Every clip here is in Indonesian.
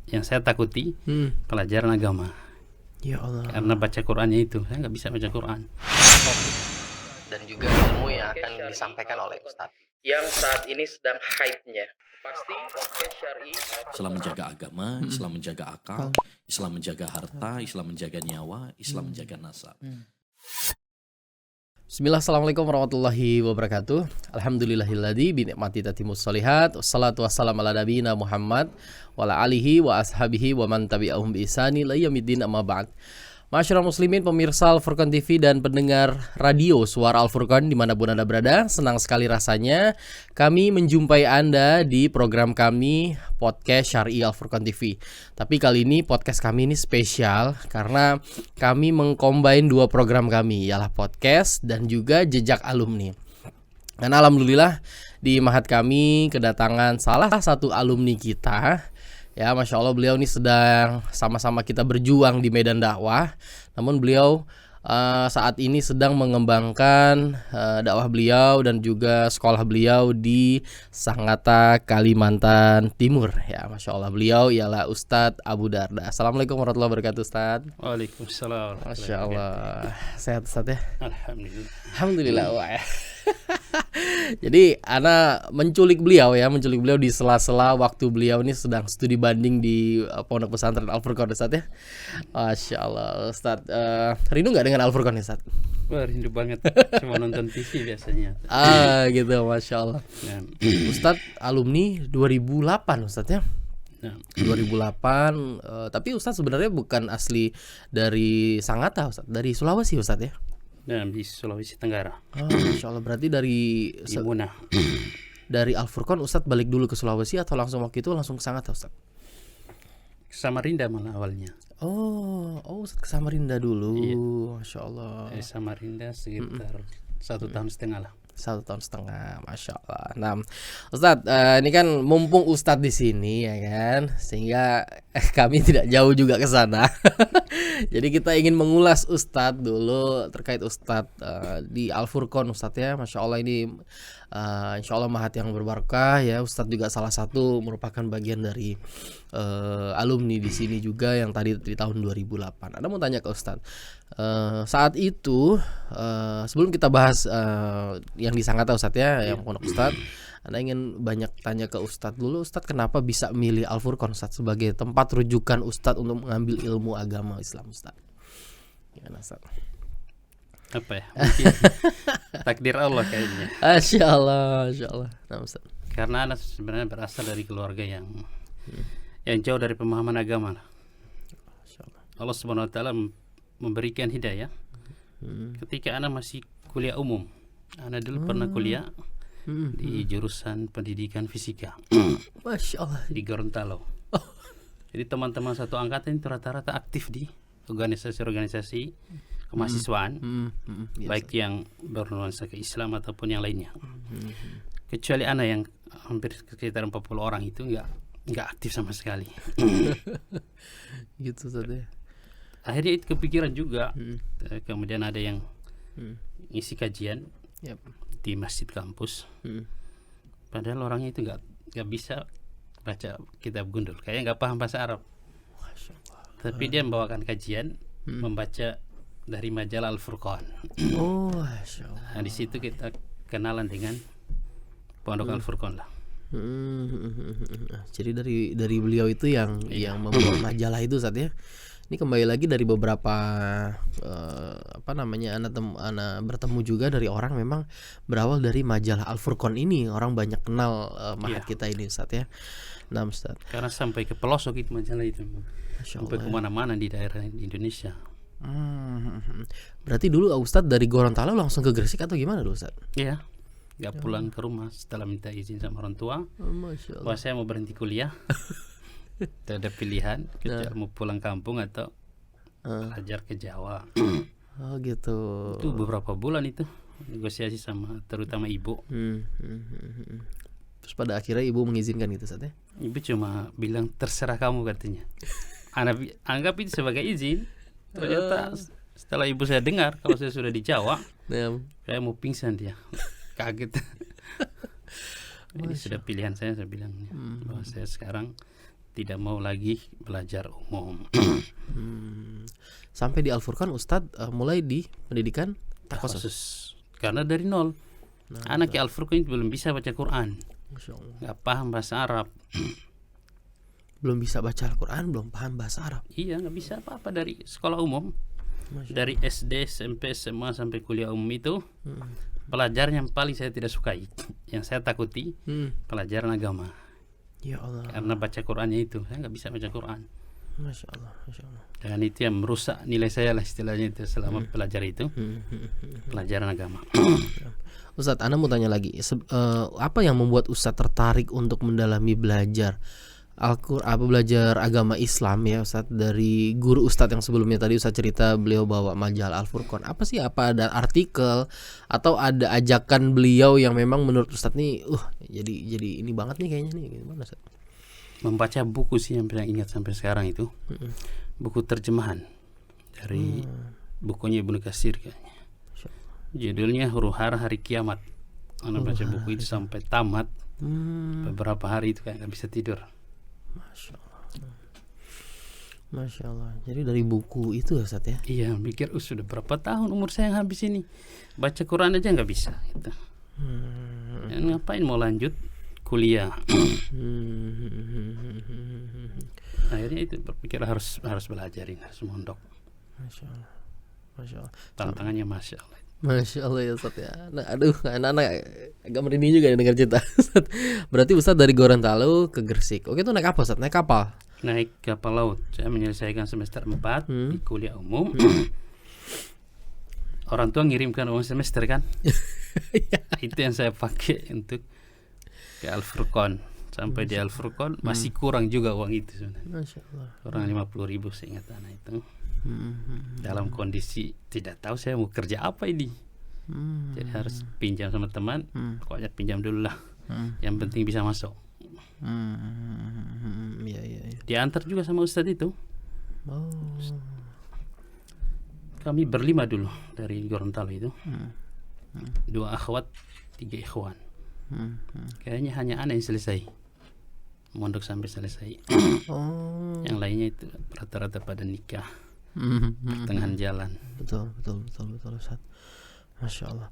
yang saya takuti pelajaran agama. Ya Allah. Karena baca Qur'annya itu saya nggak bisa baca Qur'an. Dan juga ilmu yang akan disampaikan oleh Ustadz Yang saat ini sedang hype-nya. Pasti podcast syar'i. Islam menjaga agama, Islam menjaga akal, Islam menjaga harta, Islam menjaga nyawa, Islam menjaga nasab. Bismillah, assalamualaikum warahmatullahi wabarakatuh. Alhamdulillahilladzi binikmati tatimus sholihat. Wassalatu wassalamu ala nabiyina Muhammad wa ala alihi wa ashabihi wa man tabi'ahum bi ihsani ila yaumiddin, amma ba'd. Masyarakat muslimin, pemirsa Al-Furqan TV dan pendengar radio Suara Al-Furqan dimanapun Anda berada, senang sekali rasanya kami menjumpai Anda di program kami Podcast Syar'i Al-Furqan TV. Tapi kali ini podcast kami ini spesial karena kami mengcombine dua program kami, ialah podcast dan juga jejak alumni. Dan alhamdulillah di Mahat kami kedatangan salah satu alumni kita. Ya, Masya Allah, beliau ini sedang sama-sama kita berjuang di medan dakwah. Namun beliau saat ini sedang mengembangkan dakwah beliau dan juga sekolah beliau di Sangatta, Kalimantan Timur. Ya, Masya Allah, beliau ialah Ustadz Abu Darda. Assalamualaikum warahmatullahi wabarakatuh, Ustadz. Waalaikumsalam. Masya Allah, sehat Ustadz ya? Alhamdulillah. Alhamdulillah. Wah, ya. Jadi ana menculik beliau di sela-sela waktu beliau ini sedang studi banding di Pondok Pesantren Al-Furqan, Ustaz ya. Masya Allah, Ustaz. Rindu nggak dengan Al-Furqan, Ustaz? Wah, rindu banget. Cuma nonton TV biasanya. Gitu, Masya Allah. Ya. Ustaz alumni 2008, Ustaz ya. Ya. 2008, tapi Ustaz sebenarnya bukan asli dari Sangatta, Ustaz, dari Sulawesi, Ustaz ya. Dan di Sulawesi Tenggara. Masya Allah, berarti dari Munah. dari Al-Furqan Ustadz balik dulu ke Sulawesi atau langsung waktu itu langsung ke Sangatta, Ustadz? Samarinda malah awalnya. Oh, Ustadz ke Samarinda dulu. Iya. Masya Allah. Samarinda sekitar 1,5 tahun lah. 1,5 tahun, Masya Allah. Nah, Ustadz, ini kan mumpung Ustadz di sini ya kan, sehingga kami tidak jauh juga ke sana. Jadi kita ingin mengulas Ustadz dulu terkait Ustadz di Al-Furqan, Ustadz ya. Masya Allah, ini insya Allah mahat yang berbarokah ya. Ustadz juga salah satu merupakan bagian dari alumni di sini juga yang tadi di tahun 2008. Ada mau tanya ke Ustadz, saat itu sebelum kita bahas yang di Sangatta, Ustadz ya, yang pondok Ustadz, Anda ingin banyak tanya ke Ustadz dulu. Ustadz kenapa bisa milih Al-Furqan, Ustadz, sebagai tempat rujukan Ustadz untuk mengambil ilmu agama Islam, Ustadz? Gimana, Ustadz? Apa ya? Mungkin takdir Allah kayaknya. Masya Allah. Nah, Ustadz. Karena anak sebenarnya berasal dari keluarga yang jauh dari pemahaman agama. Allah Subhanahu wa taala memberikan hidayah. Ketika anak masih kuliah umum. Anak dulu pernah kuliah di jurusan pendidikan fisika. Masya Allah. Di Gorontalo. Jadi teman-teman satu angkatan itu rata-rata aktif di organisasi-organisasi kemahasiswaan, baik yang bernuansa ke Islam ataupun yang lainnya. Kecuali anak yang hampir sekitar 40 orang itu nggak aktif sama sekali. Gitu, Ustadz ya. Akhirnya itu kepikiran juga. Kemudian ada yang ngisi kajian di masjid kampus. Padahal orangnya itu nggak bisa baca kitab gundul, kayaknya nggak paham bahasa Arab. Tapi dia membawakan kajian, membaca dari majalah Al-Furqan. Masya Allah. Nah, di situ kita kenalan dengan Pondok Al-Furqan lah. Jadi dari beliau itu yang membawa majalah itu, Ustadz ya. Ini kembali lagi dari beberapa anak bertemu juga dari orang memang berawal dari majalah Al-Furqan ini. Orang banyak kenal mahat kita ini, Ustadz ya. Nah, Ustadz, Karena sampai ke pelosok itu majalah itu, sampai kemana-mana di daerah Indonesia. Berarti dulu Ustadz dari Gorontalo langsung ke Gresik atau gimana dulu, Ustadz? Iya, nggak pulang ke rumah setelah minta izin sama orang tua. Masya Allah. Bahwa saya mau berhenti kuliah. Tidak ada pilihan, kecuali mau pulang kampung atau belajar ke Jawa. Oh gitu. Itu beberapa bulan itu negosiasi sama terutama ibu. Terus pada akhirnya ibu mengizinkan gitu, Ustadz ya? Ibu cuma bilang terserah kamu katanya. Anak anggap itu sebagai izin. Ternyata setelah ibu saya dengar kalau saya sudah di Jawa, saya mau pingsan dia. Kaget. Ini sudah pilihan saya bilang bahwa saya sekarang tidak mau lagi belajar umum. Sampai di Al-Furqan Ustadz mulai di pendidikan takhasus. Khusus karena dari nol. Anak di Al-Furqan itu belum bisa baca Quran, Masya Allah. nggak paham bahasa Arab. Belum bisa baca Al-Quran, belum paham bahasa Arab. Iya, nggak bisa apa-apa dari sekolah umum. Dari SD, SMP, SMA sampai kuliah umum itu pelajaran yang paling saya tidak sukai, yang saya takuti pelajaran agama. Ya Allah. Karena baca Qurannya itu saya nggak bisa baca Quran. Masya Allah, Masya Allah. Dan itu yang merusak nilai saya lah istilahnya itu selama belajar itu pelajaran agama. Ustadz, Ana mau tanya lagi, apa yang membuat Ustadz tertarik untuk mendalami belajar Al-Quran, belajar agama Islam ya Ustadz, dari guru Ustadz yang sebelumnya tadi Ustadz cerita beliau bawa majalah Al-Furqan. Apa sih, apa ada artikel atau ada ajakan beliau yang memang menurut Ustadz nih, jadi ini banget nih kayaknya nih, gimana Ustadz? Membaca buku sih yang paling ingat sampai sekarang itu buku terjemahan dari bukunya Ibnu Katsir kayaknya. Judulnya Huru-Hara Hari Kiamat. Ana baca buku itu sampai tamat. Beberapa hari itu kayak nggak bisa tidur. Masya Allah. Masya Allah. Jadi dari buku itu ya Ustadz ya? Iya, mikir sudah berapa tahun umur saya yang habis ini, baca Quran aja nggak bisa gitu. Dan ngapain mau lanjut kuliah? Akhirnya itu berpikir harus belajar ini, harus mondok. Masya Allah. Masya Allah. Tantangannya Masya Allah. Masya Allah ya Ustadz ya. Nah, aduh, anak-anak agak merinding juga ya dengar cerita. Berarti Ustadz dari Gorontalo ke Gresik. Oke, itu naik apa Ustadz? Naik kapal? Naik kapal laut. Saya menyelesaikan semester 4 di kuliah umum. Orang tua ngirimkan uang semester kan. Itu yang saya pakai untuk ke Al-Furqan. Sampai di Al-Furqan masih kurang juga uang itu sebenarnya. Masya Allah. Kurang 50.000 seingat anak itu. Dalam kondisi tidak tahu saya mau kerja apa ini. Jadi harus pinjam sama teman. Pokoknya pinjam dulu lah. Yang penting bisa masuk. Iya. Diantar juga sama Ustadz itu. Kami berlima dulu dari Gorontalo itu. 2 akhwat, 3 ikhwan. Kayaknya hanya anak yang selesai mondok sampai selesai. Yang lainnya itu rata-rata pada nikah pertengahan jalan. Betul Ustadz. Masya Allah.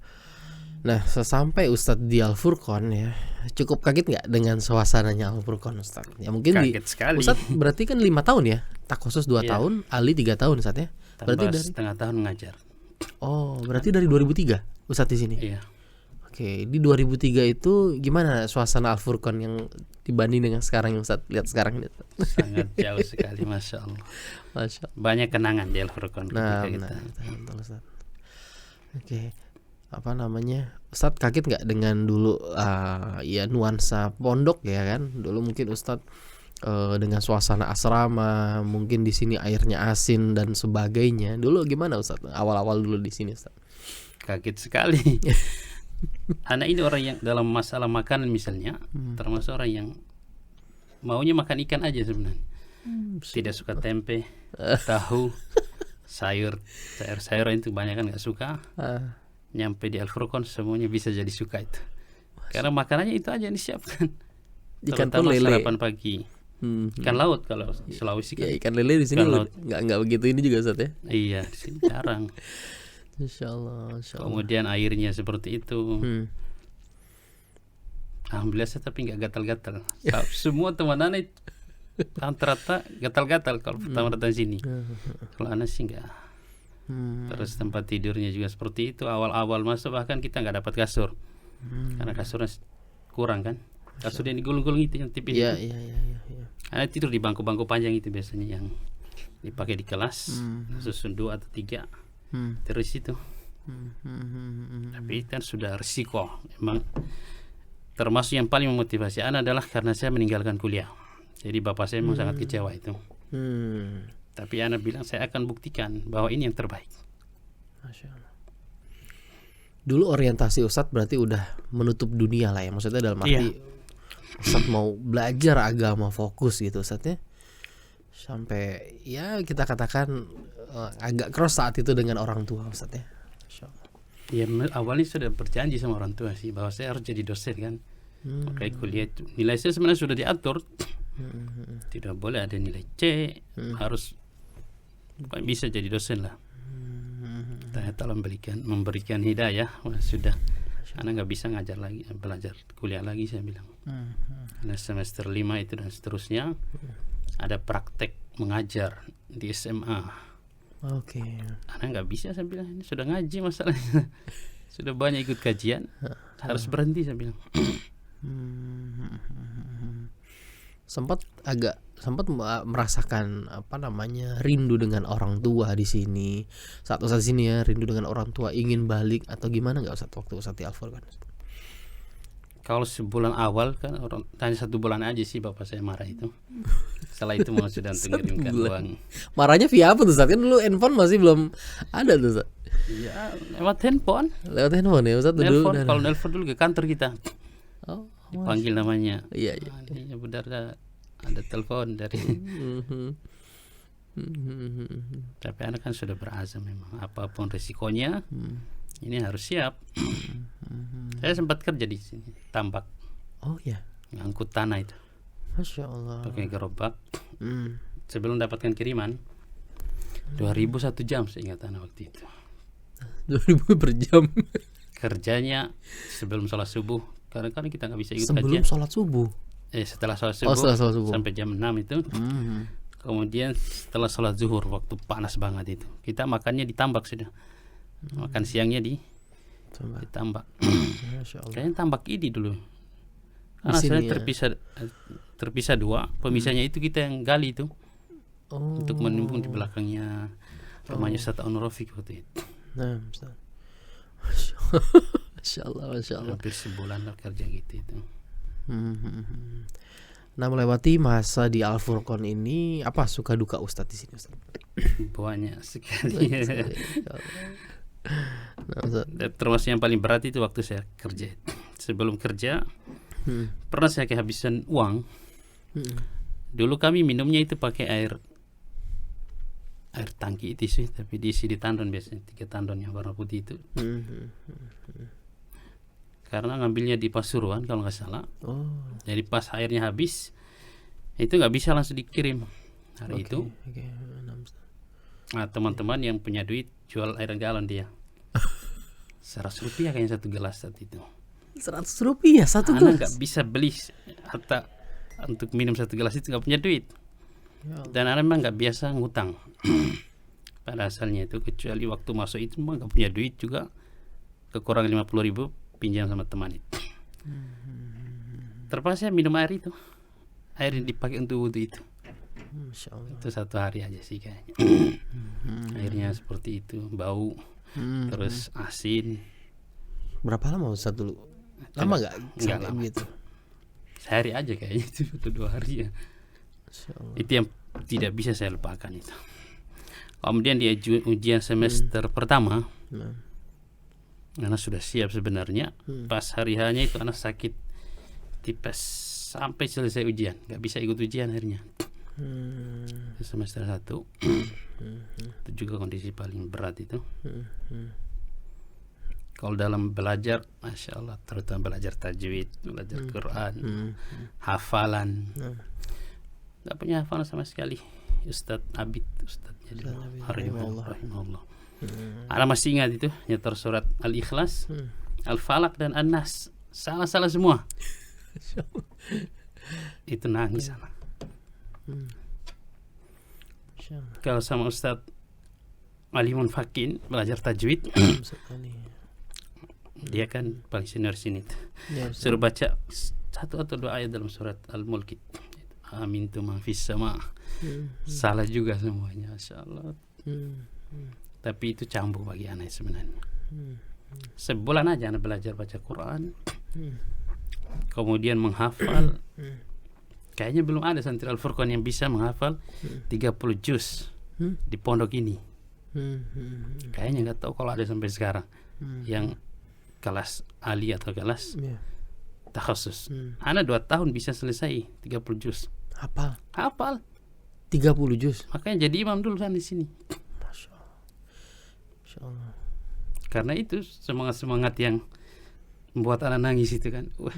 Nah, sesampai Ustadz di Al-Furqan ya, cukup kaget nggak dengan suasananya Al-Furqan Ustadz? Ya mungkin kaget sekali. Ustadz berarti kan 5 tahun ya, takhusus 2 tahun, Ali 3 tahun Ustadz ya. Berarti Tambah dari setengah tahun mengajar. Oh, berarti dari 2003 Ustadz di sini. Iya. Oke, di 2003 itu gimana suasana Al-Furqan yang dibanding dengan sekarang yang Ustadz lihat sekarang ini? Sangat jauh sekali, Masya Allah. Masya Allah. Banyak kenangan di Al-Furqan ketika kita. Betul, Ustadz. Oke, apa namanya? Ustadz kaget nggak dengan dulu ya nuansa pondok ya kan? Dulu mungkin Ustadz dengan suasana asrama, mungkin di sini airnya asin dan sebagainya. Dulu gimana Ustadz? Awal-awal dulu di sini Ustadz. Kaget sekali. Anak ini orang yang dalam masalah makanan misalnya termasuk orang yang maunya makan ikan aja sebenarnya. Tidak suka tempe, tahu, sayur-sayuran itu banyak kan nggak suka. Nyampe di Al-Furqan semuanya bisa jadi suka itu. Karena makanannya itu aja yang disiapkan. Ikan terutama lele. sarapan pagi. Ikan laut kalau di Sulawesi kan. Ya, ikan lele di sini laut. nggak begitu ini juga Ustadz ya. Iya, di sini jarang. Insya Allah. Kemudian airnya seperti itu. Alhamdulillah saya tapi nggak gatal-gatal. Semua teman anak rata-rata gatal-gatal kalau pertama datang sini. Kalau anak sih nggak. Terus tempat tidurnya juga seperti itu. Awal-awal masuk bahkan kita nggak dapat kasur karena kasurnya kurang kan. Kasur yang digulung-gulung itu yang tipis. Iya. Anak tidur di bangku-bangku panjang itu biasanya yang dipakai di kelas. Susun 2 atau 3. Terus itu. Tapi kan sudah risiko. Memang termasuk yang paling memotivasi anak adalah karena saya meninggalkan kuliah. Jadi bapak saya memang sangat kecewa itu. Tapi anak bilang saya akan buktikan bahwa ini yang terbaik. Masya Allah. Dulu orientasi Ustadz berarti udah menutup dunia lah ya. Maksudnya dalam arti Ustadz mau belajar agama fokus gitu Ustadz ya. Sampai ya kita katakan agak cross saat itu dengan orang tua Ustadz ya. Masya Allah. Ya awalnya sudah berjanji sama orang tua sih bahwa saya harus jadi dosen kan. Makanya kuliah itu nilai saya sebenarnya sudah diatur Tidak boleh ada nilai C, harus bukan bisa jadi dosen lah. Allah Ta'ala memberikan hidayah. Wah, sudah, anak nggak bisa ngajar lagi, belajar kuliah lagi, saya bilang. Karena semester 5 itu dan seterusnya ada praktek mengajar di SMA. Oke. Anak nggak bisa, saya bilang, ini sudah ngaji masalahnya. Sudah banyak ikut kajian, harus berhenti, saya bilang. Sempat merasakan rindu dengan orang tua di sini. Saat Ustaz sini ya, rindu dengan orang tua, ingin balik atau gimana nggak Ustaz waktu Ustaz di Al-Furqan? Kalau sebulan awal kan hanya 1 bulan aja sih bapak saya marah itu. Setelah itu mau sudah mengirimkan uang. Marahnya via apa tuh Ustaz? Kan dulu handphone masih belum ada tuh Ustaz. Iya, lewat handphone. Lewat handphone ya Ustaz dulu. Kalau nelpon dulu ke kantor kita. Oh, dipanggil namanya. Iya. Ya benar, ada telepon dari. Tapi anak kan sudah berazam memang, apapun resikonya ini harus siap. Saya sempat kerja di sini tambak. Oh ya. Ngangkut tanah itu. Masya Allah. Pakai gerobak. Sebelum dapatkan kiriman 2.000 1 jam, saya ingat anak waktu itu. 2.000 per jam. Kerjanya sebelum sholat subuh. Kadang-kadang kita nggak bisa ikut sebelum kajian. sholat subuh. Setelah sholat subuh, setelah sholat subuh sampai jam 6 itu. Kemudian setelah sholat zuhur, waktu panas banget itu, kita makannya di tambak sudah. Makan siangnya di tambak. Kayaknya tambak ini dulu. Karena saya terpisah 2. Pemisahnya itu kita yang gali itu. Untuk menimbun di belakangnya rumahnya Ustaz Anur-Rafiq waktu itu. Nah, Masya Allah. Hampir sebulan lah kerja gitu itu. Nah, melewati masa di Al-Furqan ini, apa suka duka Ustadz di sini Ustadz? Banyak sekali. Termasuk yang paling berat itu waktu saya kerja. Sebelum kerja pernah saya kehabisan uang. Dulu kami minumnya itu pakai air tangki itu sih, tapi diisi di tandon biasanya, 3 tandon yang warna putih itu. Karena ngambilnya di Pasuruan kalau nggak salah. Jadi pas airnya habis itu nggak bisa langsung dikirim hari itu. Nah, teman-teman yang punya duit jual air galon dia. 100 rupiah kayaknya 1 gelas saat itu. 100 rupiah 1 gelas. Anak nggak bisa beli hatta untuk minum 1 gelas itu, nggak punya duit. Dan anak memang nggak biasa ngutang. Pada asalnya itu, kecuali waktu masuk itu memang nggak punya duit juga, kekurangan 50.000 pinjam sama teman itu. Terpaksa minum air itu, air yang dipakai untuk wudhu itu. Itu 1 hari aja sih kayaknya. Airnya seperti itu, bau, terus asin. Berapa lama Ustaz dulu? Lama nggak? Nggak lama gitu. Sehari aja kayaknya itu, 2 hari ya. Itu yang tidak bisa saya lupakan itu. Kemudian di ujian semester pertama, anak sudah siap sebenarnya. Pas hari hanya itu anak sakit tipes sampai selesai ujian, nggak bisa ikut ujian akhirnya. Semester 1 itu juga kondisi paling berat itu. Kalau dalam belajar, masya Allah, terutama belajar tajwid, belajar Quran, hafalan, nggak punya hafalan sama sekali. Ustadz Abid, Ustadznya rahimahullah. Anak masih ingat itu nyetor surat Al-Ikhlas, Al-Falaq dan An-Nas, salah semua. Itu nangis anak. Kalau sama Ustadz Alimun Fakin belajar tajwid, dia kan paling senior sini. Suruh baca 1 atau 2 ayat dalam surat Al-Mulk. Amin tu man fis sama. Salah juga semuanya, masya Allah. Tapi itu cambuk bagi anak sebenarnya. Sebulan aja anak belajar baca Quran, kemudian menghafal. Kayaknya belum ada santri Al-Furqan yang bisa menghafal 30 juz di pondok ini. Kayaknya nggak tahu kalau ada sampai sekarang yang kelas ali atau kelas takhasus. Anak 2 tahun bisa selesai 30 juz. Hafal 30 juz. Makanya jadi imam dulu kan di sini. Masya Allah. Karena itu semangat yang membuat anak nangis itu kan. Wah,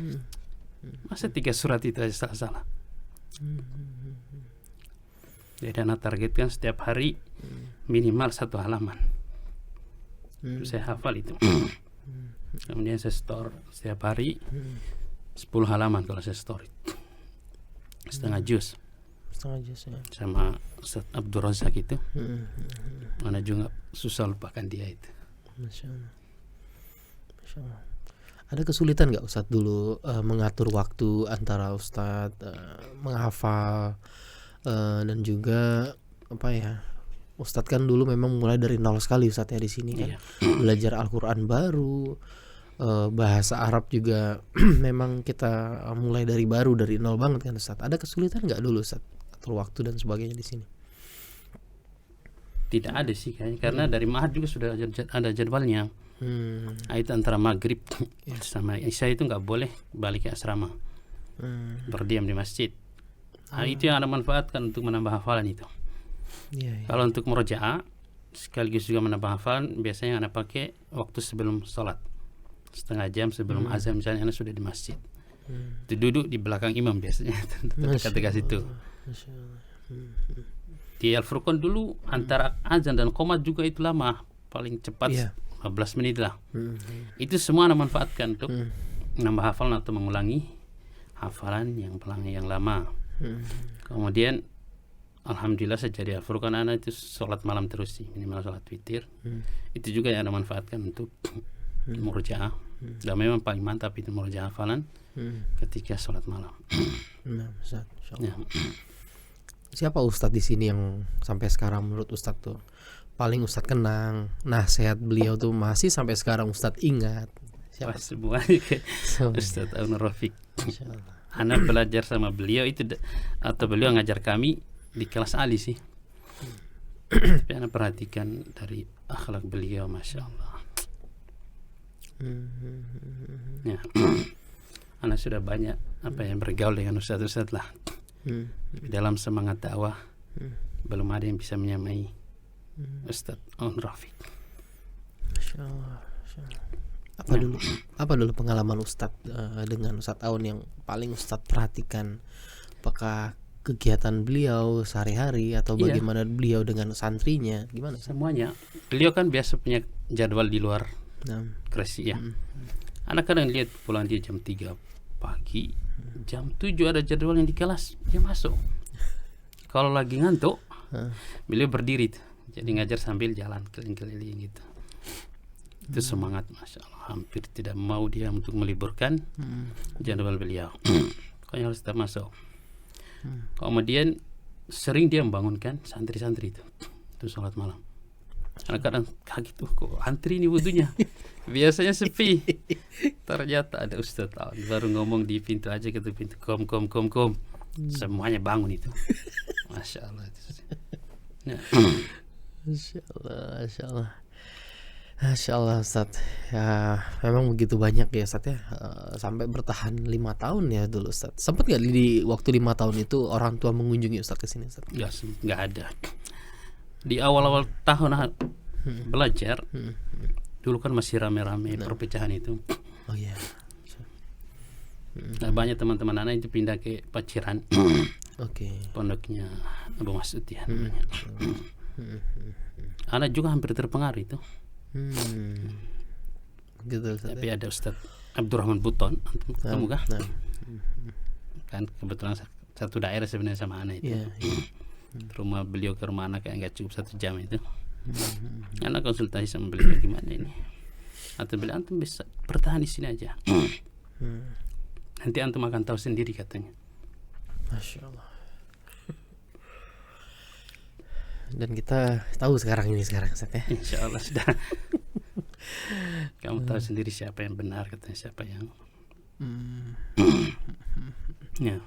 masa 3 surat itu aja salah. Jadi anak targetkan setiap hari minimal 1 halaman. Saya hafal itu. Kemudian saya store setiap hari 10 halaman kalau saya store itu. Setengah juz ya. sama Ustaz Abdul Razak itu. Mana juga susah lupakan dia itu. Masya Allah. Ada kesulitan nggak Ustadz dulu mengatur waktu antara Ustadz menghafal dan juga apa ya, Ustadz kan dulu memang mulai dari nol sekali Ustadz ya di sini kan. Belajar Al-Quran baru, bahasa Arab juga memang kita mulai dari baru, dari nol banget kan Ustadz. Ada kesulitan nggak dulu Ustadz atur waktu dan sebagainya di sini? Tidak ada sih kayaknya, karena dari Ma'had juga sudah ada jadwalnya. Itu antara maghrib sama isya itu nggak boleh balik ke asrama, berdiam di masjid. Itu yang Anda manfaatkan untuk menambah hafalan itu. Kalau untuk murojaah sekaligus juga menambah hafalan, biasanya Anda pakai waktu sebelum sholat, setengah jam sebelum azan misalnya Anda sudah di masjid. Itu duduk di belakang imam biasanya ketika situ. Di Al-Furqan dulu antara azan dan qomat juga itu lama, paling cepat 15 menit lah. Itu semua Anda manfaatkan untuk menambah hafalan atau mengulangi hafalan yang lama. Kemudian alhamdulillah sejak di Al-Furqan Anda itu sholat malam terus sih, minimal sholat witir. Itu juga yang Anda manfaatkan untuk murojaah. Dan memang paling mantap itu murojaah hafalan ketika sholat malam. Siapa Ustadz di sini yang sampai sekarang menurut Ustadz tuh paling Ustadz kenang, nasihat beliau tuh masih sampai sekarang Ustadz ingat? Siapa? Semuanya ke Ustadz Aun Rafiq. Anak belajar sama beliau itu atau beliau ngajar kami di kelas Ali sih. Tapi anak perhatikan dari akhlak beliau, masya Allah. Ya, anak sudah banyak bergaul dengan ustadz-ustadz lah. Dalam semangat dakwah belum ada yang bisa menyamai Ustadz Aun Rafiq. Masya Allah. Apa dulu pengalaman Ustadz dengan Ustadz Aun yang paling Ustadz perhatikan? Apakah kegiatan beliau sehari-hari atau bagaimana beliau dengan santrinya? Gimana? Semuanya. Beliau kan biasa punya jadwal di luar Kresi ya. Anak kadang lihat pulang dia jam 3 pagi, jam 7 ada jadwal yang di kelas, dia masuk. Kalau lagi ngantuk, beliau berdiri tuh. Jadi ngajar sambil jalan keliling-keliling gitu. Itu semangat, masya Allah. Hampir tidak mau dia untuk meliburkan jadwal beliau. Pokoknya harus tetap masuk. Kemudian sering dia membangunkan santri-santri itu sholat malam. Kadang-kadang kaget tuh, kok antri ini wudunya. Biasanya sepi. Ternyata ada Ustadz Aun baru ngomong di pintu aja gitu, pintu kom. Semuanya bangun itu. Masya Allah. Nah. Masya Allah Ustadz. Ya memang begitu banyak ya Ustadz ya. Sampai bertahan 5 tahun ya dulu Ustadz. Sempat gak di waktu 5 tahun itu orang tua mengunjungi Ustadz kesini Ustadz? Gak ada. Di awal-awal tahun belajar dulu kan masih rame-rame perpecahan itu. Oh iya. Nah, banyak teman-teman anak itu pindah ke Paciran. Pondoknya Abu Mas'ud ya namanya. Anak juga hampir terpengaruh itu. Gitu, tapi ada Ustadz Abdurrahman Buton, kamu kah? Kan kebetulan satu daerah sebenarnya sama anak itu. Rumah beliau ke rumah anak kayak nggak cukup 1 jam itu. Anak konsultasi sama beliau gimana ini. Atau beliau antum bisa bertahan di sini aja. Nanti antum akan tahu sendiri katanya. Masya Allah. Dan kita tahu sekarang Ustaz ya. Insya Allah sudah. Kamu tahu sendiri siapa yang benar, katanya siapa yang ya.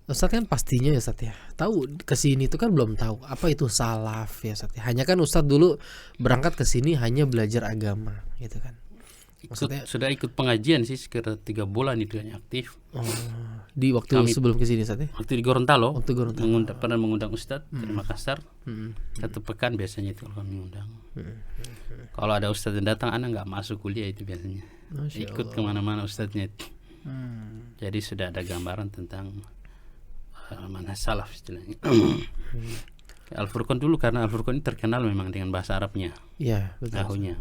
Ustaz kan pastinya ya Ustaz ya, tahu kesini itu kan belum tahu apa itu salaf ya Ustaz ya. Hanya kan Ustaz dulu berangkat ke sini hanya belajar agama gitu kan. Sudah ikut pengajian sih sekitar 3 bulan itu yang aktif. Di waktu sebelum ke sini Ustaz ya. Waktu di Gorontalo. Pernah mengundang Ustaz dari Makassar. 1 pekan biasanya itu kalau mengundang. Kalau ada Ustaz yang datang, anak nggak masuk kuliah itu biasanya. Ikut kemana-mana Ustaznya. Jadi sudah ada gambaran tentang mana salaf istilahnya. Al-Furqan dulu karena Al-Furqan ini terkenal memang dengan bahasa Arabnya. Iya, betul. Nahunya.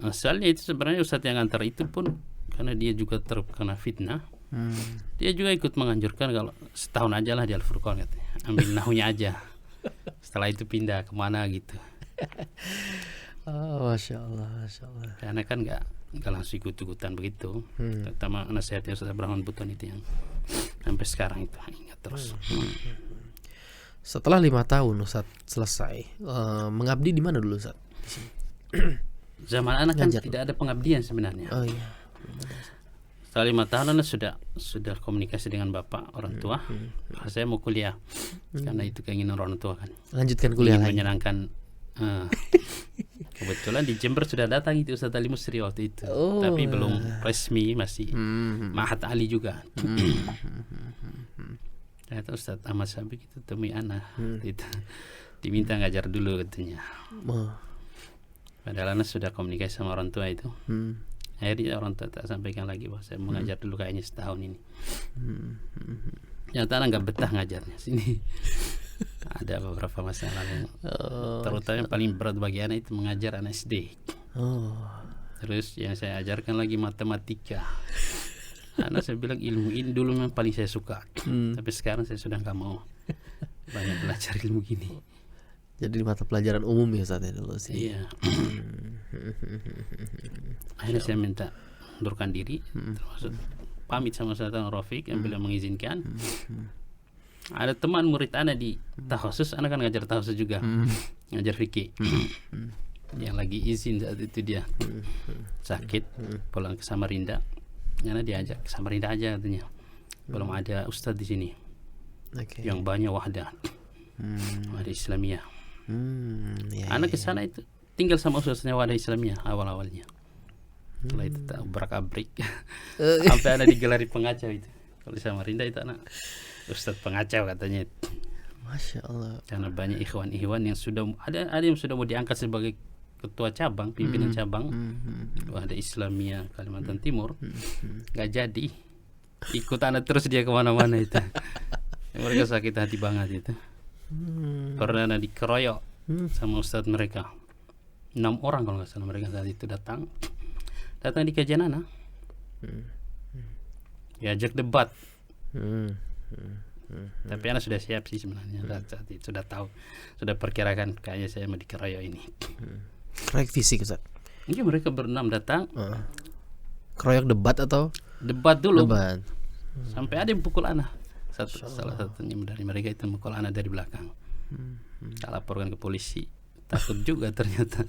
Asalnya itu sebenarnya Ustadz yang antar itu pun karena dia juga terkena fitnah. Dia juga ikut menganjurkan kalau setahun aja lah di Al-Furqan katanya. Ambil nahunya aja. Setelah itu pindah kemana gitu. Oh, Masya Allah. Karena kan nggak langsung ikut-ikutan begitu. Terutama nasihatnya Ustadz Abrahman Buton itu yang sampai sekarang itu ingat terus. Setelah 5 tahun Ustaz selesai, mengabdi di mana dulu Ustaz? Di sini. Zaman anak kan Ngajar. tidak ada pengabdian sebenarnya. Oh iya. Setelah 5 tahun anak sudah komunikasi dengan bapak orang tua. Saya mau kuliah karena itu keinginan orang tua kan. Lanjutkan kuliah Ingin lagi. menyenangkan. Kebetulan di Jember sudah datang itu Ustadz Ali Musri waktu itu. Oh. Tapi belum resmi, masih Mahat Ali juga. Ternyata Ustadz Ahmad Sabik itu temui anak gitu. Diminta ngajar dulu katanya. Oh. Padahal anak sudah komunikasi sama orang tua itu. Akhirnya orang tua tak sampaikan lagi bahwa saya mau ngajar dulu kayaknya setahun ini. Ternyata anak nggak betah ngajarnya sini. Ada beberapa masalah yang terutama yang paling berat bagi anak itu mengajar anak SD. Terus yang saya ajarkan lagi matematika. Anak saya bilang ilmu ini dulu memang paling saya suka. Tapi sekarang saya sudah nggak mau banyak belajar ilmu gini. Jadi di mata pelajaran umum ya Ustaz ya dulu sih. Iya. Akhirnya saya minta mundurkan diri, termasuk pamit sama Ustaz Rafiq yang beliau mengizinkan. Ada teman murid anak di Tahosus, anak kan ngajar Tahosus juga, ngajar fikih. Yang lagi izin saat itu dia sakit, pulang ke Samarinda. Karena diajak ke Samarinda aja katanya. Belum ada ustadz di sini. Oke. Yang banyak wahdah, wahdah Islamiyah. Anak ke sana itu tinggal sama ustadznya wadah Islamiyah awal-awalnya. Setelah itu tak obrak-abrik. Sampai anak digelari pengacau itu. Kalau di Samarinda itu anak ustadz pengacau katanya. Masya Allah. Karena banyak ikhwan-ikhwan yang sudah ada yang sudah mau diangkat sebagai ketua cabang, pimpinan cabang wadah Islamiyah Kalimantan Timur. Nggak jadi. Ikut anak terus dia kemana-mana itu. Mereka sakit hati banget itu. Pernah anak dikeroyok sama ustadz mereka. 6 orang kalau nggak salah mereka saat itu datang di kajian anak. Diajak debat. Tapi anak sudah siap sih sebenarnya. Saat itu sudah tahu, sudah perkirakan kayaknya saya mau dikeroyok ini. Keroyok fisik Ustaz. Ini mereka berenam datang. Keroyok debat atau Debat dulu. debat? Sampai ada yang pukul anak. Salah satunya dari mereka itu mukul anak dari belakang. Tak laporkan ke polisi. Takut juga ternyata.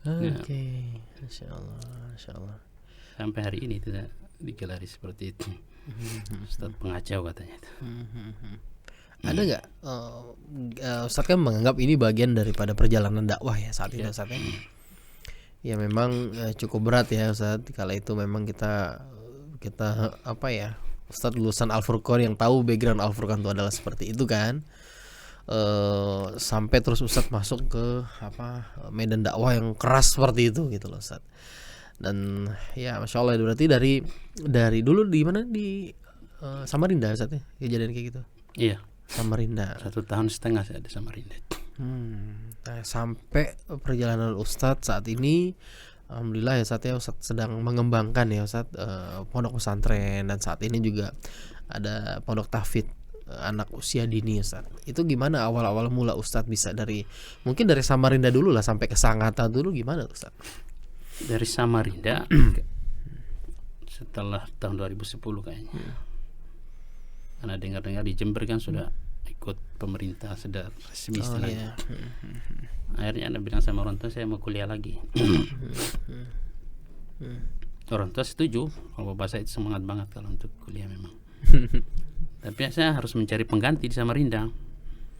Oke. Masya Allah. Sampai hari ini tidak digelari seperti itu. Ustadz pengacau katanya itu. Ada nggak Ustaz kan menganggap ini bagian daripada perjalanan dakwah ya saat itu Ustaz ya? Ya memang cukup berat ya Ustaz. Kala itu memang kita apa ya, Ustaz lulusan Al-Furqan yang tahu background Al-Furqan itu adalah seperti itu kan. Sampai terus Ustaz masuk ke medan dakwah yang keras seperti itu gitu loh Ustaz. Dan ya Masya Allah, berarti dari dulu di mana, di Samarinda Ustaz ya kejadian kayak gitu. Iya. Samarinda 1,5 tahun saya di Samarinda. Nah, sampai perjalanan Ustadz saat ini, alhamdulillah ya Ustadz ya, Ustadz sedang mengembangkan ya Ustadz pondok pesantren, dan saat ini juga ada pondok tahfidz anak usia dini Ustadz. Itu gimana awal-awal mula Ustadz bisa mungkin dari Samarinda dulu lah sampai ke Sangatta dulu, gimana Ustadz? Dari Samarinda setelah tahun 2010 kayaknya. Karena dengar-dengar di Jember kan sudah ikut pemerintah, sudah resmi istilahnya. Akhirnya Anda bilang sama orang tua saya mau kuliah lagi. Orang tua setuju, kalau bapak saya itu semangat banget kalau untuk kuliah memang. Tapi saya harus mencari pengganti di Samarinda.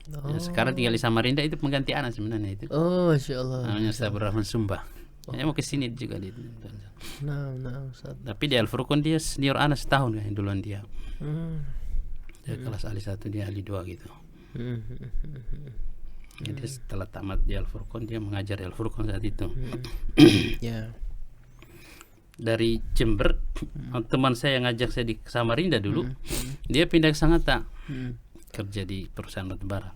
Ya, sekarang tinggal di Samarinda itu pengganti anak sebenarnya itu. Oh Masya Allah. Namanya Ustaz Abrahman Sumba. Saya mau kesini juga di. Nah Ustaz. Tapi di Al-Furqan dia senior anak setahun kan duluan dia. Dia kelas Ali 1, dia Ali 2 gitu. Jadi setelah tamat di Al-Furqan dia mengajar di Al-Furqan saat itu. Ya. dari Jember, teman saya yang ngajak saya di Samarinda dulu, dia pindah ke Sangatta, kerja di perusahaan batubara.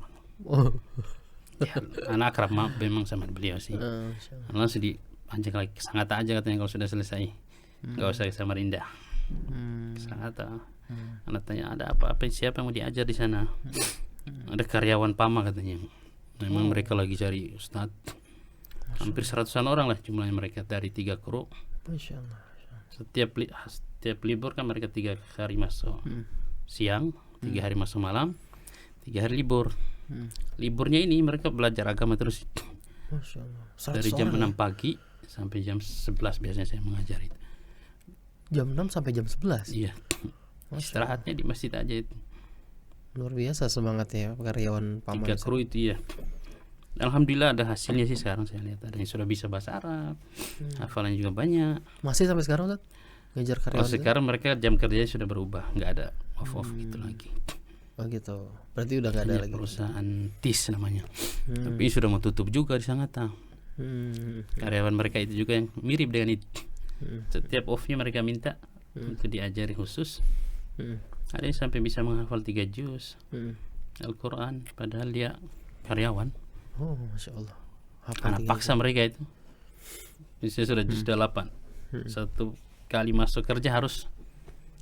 Ya, anak akrab memang sama beliau sih. Langsung dipanjang lagi ke Sangatta aja katanya kalau sudah selesai, nggak usah ke Samarinda. Ke Sangatta. Anak tanya ada apa siapa yang mau diajar di sana? Ada karyawan PAMA katanya. Memang mereka lagi cari ustadz. Hampir 100-an orang lah jumlahnya mereka dari 3 kru. Masya Allah. Setiap libur kan mereka 3 hari masuk siang, 3 hari masuk malam, 3 hari libur. Liburnya ini mereka belajar agama terus. Masya Allah. Dari jam 6 pagi sampai jam 11 biasanya saya mengajar itu. Jam 6 sampai jam 11? Iya. Istirahatnya di masjid aja itu. Luar biasa semangatnya karyawan PAMA. 3 kru itu ya. Alhamdulillah ada hasilnya sih sekarang saya lihat. Ada yang sudah bisa bahasa Arab, hafalannya juga banyak. Masih sampai sekarang Ustaz? Ngajar karyawan? Sekarang mereka jam kerjanya sudah berubah, nggak ada off gitu lagi. Oh gitu. Berarti udah nggak ada lagi. Perusahaan TIS namanya. Tapi sudah mau tutup juga di Sangatta. Karyawan mereka itu juga yang mirip dengan itu. Setiap off-nya mereka minta untuk diajari khusus. Ada yang sampai bisa menghafal 3 juz Al-Quran padahal dia karyawan. Oh, Masya Allah. Anak paksa mereka itu. Bisa sudah juz 8. Satu kali masuk kerja harus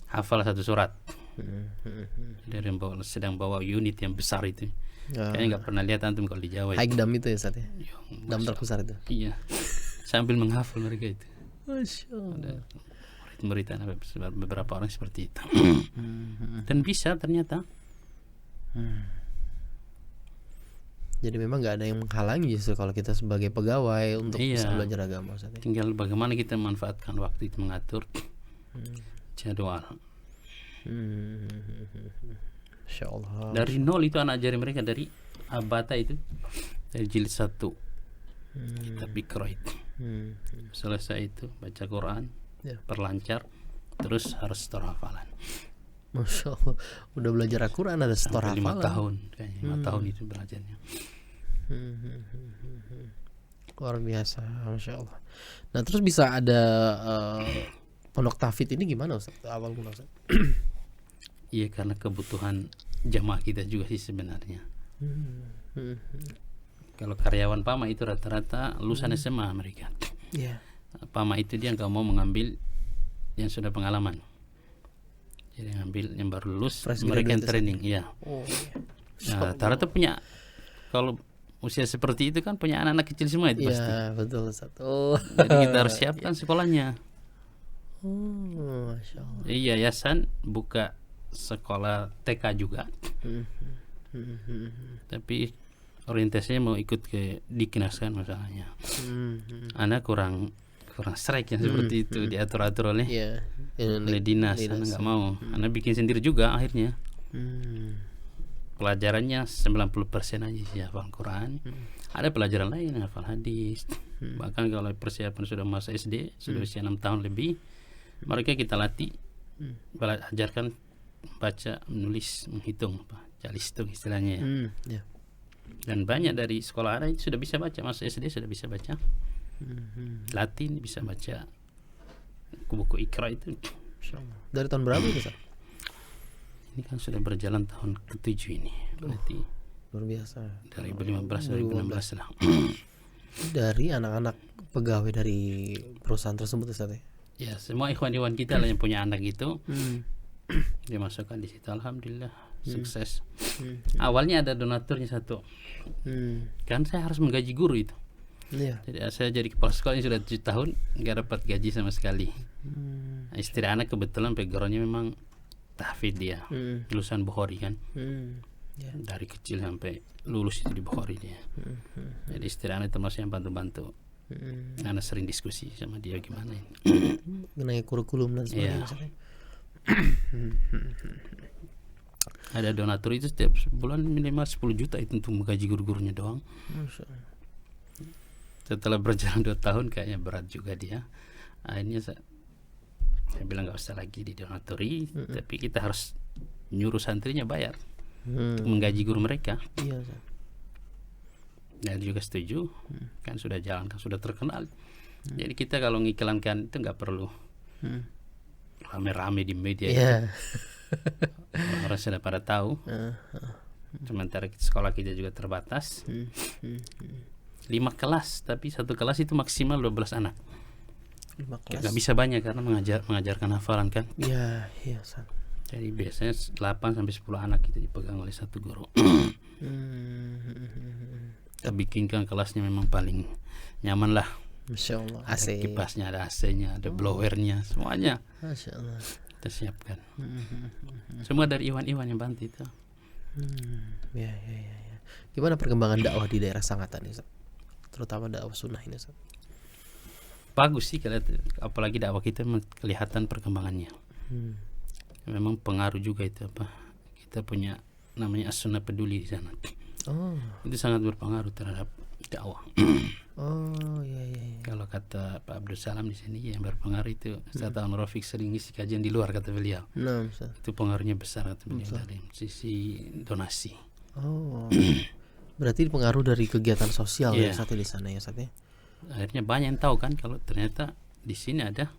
hafal 1 surat. Dari yang sedang bawa unit yang besar itu. Kayaknya nggak pernah lihat antum kalau di Jawa. Haigdam itu ya Ustaz ya? Dam terbesar itu. Iya. Sambil menghafal mereka itu. Masya Allah. Murid beberapa orang seperti itu. Dan bisa ternyata. Jadi memang nggak ada yang menghalangi justru kalau kita sebagai pegawai untuk bisa belajar agama. Tinggal bagaimana kita memanfaatkan waktu itu, mengatur jadwal. Insya Allah. Dari nol itu anak ajari mereka dari abata itu, dari jilid 1 kitab Iqra itu. Selesai itu baca Quran, perlancar, terus harus setor hafalan. Masya Allah, udah belajar Al-Quran ada setor hafalan. 5 tahun kayaknya, 5 tahun itu belajarnya. Luar biasa, Masya Allah. Nah terus bisa ada pondok tahfidz ini gimana Ustaz? Awal mula Ustaz? Iya karena kebutuhan jamaah kita juga sih sebenarnya. Kalau karyawan PAMA itu rata-rata lulusan SMA mereka. PAMA itu dia nggak mau mengambil yang sudah pengalaman. Jadi ngambil yang baru lulus, mereka yang training, iya. Nah, rata-rata punya, kalau usia seperti itu kan punya anak-anak kecil semua itu pasti. Iya, betul Ustaz. Jadi kita harus siapkan sekolahnya. Masya Allah. Yayasan buka sekolah TK juga. Tapi orientasinya mau ikut ke Diknas kan masalahnya. Anak kurang strike yang seperti itu diatur-atur oleh dinas. Anak nggak mau. Anak bikin sendiri juga akhirnya. Pelajarannya 90% aja sih hafal Quran. Ada pelajaran lain hafal hadis. Bahkan kalau persiapan sudah masa SD, sudah usia 6 tahun lebih, mereka kita latih, ajarkan baca, menulis, menghitung, jalistung istilahnya. Dan banyak dari sekolah anak itu sudah bisa baca, masa SD sudah bisa baca. Latin bisa baca buku Iqra itu. Dari tahun berapa itu Ustaz? Ini kan sudah berjalan tahun ke-7 ini. Berarti luar biasa. 2015 lah. Dari anak-anak pegawai dari perusahaan tersebut Ustaz ya? Ya, semua ikhwan-ikhwan kita lah yang punya anak itu. Dimasukkan di situ, alhamdulillah sukses. Awalnya ada donaturnya 1. Kan saya harus menggaji guru itu. Jadi saya jadi kepala sekolah yang sudah 7 tahun nggak dapat gaji sama sekali. Istri anak kebetulan backgroundnya memang tahfidz dia, lulusan Bukhari kan. Dari kecil sampai lulus itu di Bukhari dia. Jadi istri anak termasuk yang bantu-bantu. Anak sering diskusi sama dia gimana ini. Mengenai kurikulum dan sebagainya. Ada donatur itu setiap bulan minimal 10 juta itu untuk menggaji guru-gurunya doang. Setelah berjalan 2 tahun kayaknya berat juga dia. Akhirnya saya bilang nggak usah lagi didonaturi, tapi kita harus nyuruh santrinya bayar untuk menggaji guru mereka. Dan juga setuju, kan sudah jalan, kan sudah terkenal. Jadi kita kalau ngiklankan itu nggak perlu rame-rame di media. Iya. Orang sudah pada tahu. Sementara sekolah kita juga terbatas. 5 kelas, tapi satu kelas itu maksimal 12 anak. 5 kelas. Gak bisa banyak karena mengajarkan hafalan kan. Iya, iya, Ustaz. Jadi biasanya 8 sampai 10 anak kita dipegang oleh satu guru. Kita bikinkan kelasnya memang paling nyaman lah. Masya Allah. Ada AC. kipasnya, ada AC-nya, ada blowernya, semuanya Masya Allah. kita siapkan. Semua dari Iwan-Iwan yang bantu itu. Ya. Gimana perkembangan dakwah di daerah Sangatan ini, Ustaz? Terutama dakwah sunnah ini, Ustaz. Bagus sih, apalagi dakwah kita kelihatan perkembangannya. Memang pengaruh juga itu apa? Kita punya namanya As-Sunnah Peduli di sana. Oh. Itu sangat berpengaruh terhadap dakwah. Oh, iya. Kalau kata Pak Abdul Salam di sini yang berpengaruh itu, Ustaz Rafiq sering ngisi kajian di luar kata beliau. Nah, Ustaz. Itu pengaruhnya besar kata beliau dari sisi donasi. Oh. Berarti pengaruh dari kegiatan sosial ya Iya. Ustaz di sana ya, Ustaz ya. Akhirnya banyak yang tahu kan kalau ternyata di sini ada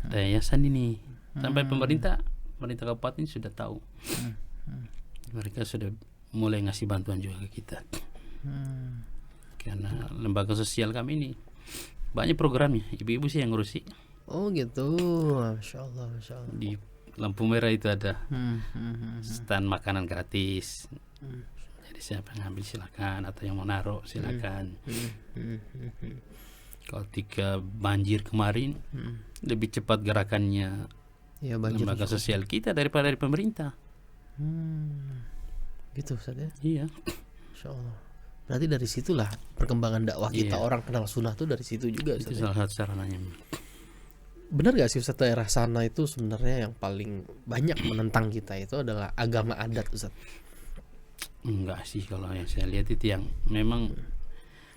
yayasan ini. Sampai pemerintah kabupaten sudah tahu. Mereka sudah mulai ngasih bantuan juga ke kita. Karena lembaga sosial kami ini banyak programnya, ibu-ibu sih yang ngurusi. Oh gitu, Masya Allah. Di lampu merah itu ada stand makanan gratis. Jadi siapa yang ngambil silakan, atau yang mau naruh silakan. Kalau ketika banjir kemarin lebih cepat gerakannya Ya, banjir lembaga sosial kita daripada dari pemerintah. gitu Ustaz ya. Iya. Masya Allah. Berarti dari situlah perkembangan dakwah kita, Iya. orang kenal sunnah tuh dari situ juga Itu Ustaz ya. salah satu sarananya. Benar gak sih Ustaz, daerah sana itu sebenarnya yang paling banyak menentang kita itu adalah agama adat Ustaz? Enggak sih, kalau yang saya lihat itu yang memang